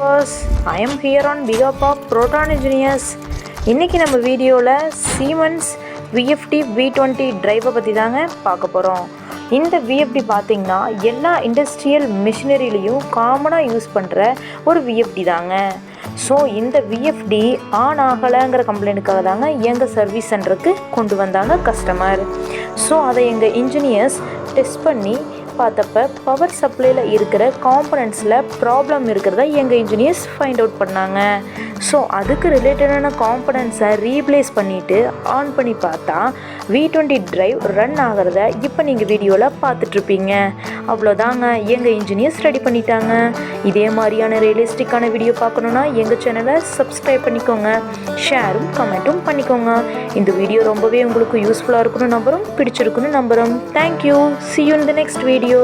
First, I am here on behalf of Proton Engineers. இன்னைக்கு நம்ம வீடியோவில் Siemens VFD V20 டிரைவை பற்றி தாங்க பார்க்க போகிறோம். இந்த VFD பார்த்திங்கன்னா எல்லா இண்டஸ்ட்ரியல் மிஷினரிலையும் காமனாக யூஸ் பண்ணுற ஒரு VFD தாங்க. ஸோ இந்த VFD ஆன் ஆகலைங்கிற கம்ப்ளைண்ட்டுக்காக தாங்க எங்கள் சர்வீஸ் சென்டருக்கு கொண்டு வந்தாங்க கஸ்டமர். ஸோ அதை எங்கள் இன்ஜினியர்ஸ் டெஸ்ட் பண்ணி பார்த்தப்ப பவர் சப்ளையில் இருக்கிற காம்பனன்ட்ஸில் ப்ராப்ளம் இருக்கிறத எங்கள் இன்ஜினியர்ஸ் ஃபைண்ட் அவுட் பண்ணாங்க. ஸோ அதுக்கு ரிலேட்டடான காம்பனன்ட்ஸை ரீப்ளேஸ் பண்ணிவிட்டு ஆன் பண்ணி பார்த்தா V20 டிரைவ் ரன் ஆகிறத இப்போ நீங்கள் வீடியோவில் பார்த்துட்ருப்பீங்க. அவ்வளோதாங்க, எங்கள் இன்ஜினியர்ஸ் ரெடி பண்ணிட்டாங்க. இதே மாதிரியான ரியலிஸ்டிக்கான வீடியோ பார்க்கணுன்னா எங்கள் சேனலை சப்ஸ்கிரைப் பண்ணிக்கோங்க, ஷேரும் கமெண்ட்டும் பண்ணிக்கோங்க. இந்த வீடியோ ரொம்பவே உங்களுக்கு யூஸ்ஃபுல்லாக இருக்குன்னு நம்புகிறோம், பிடிச்சிருக்குன்னு நம்புகிறோம். Thank you. See you in the next video.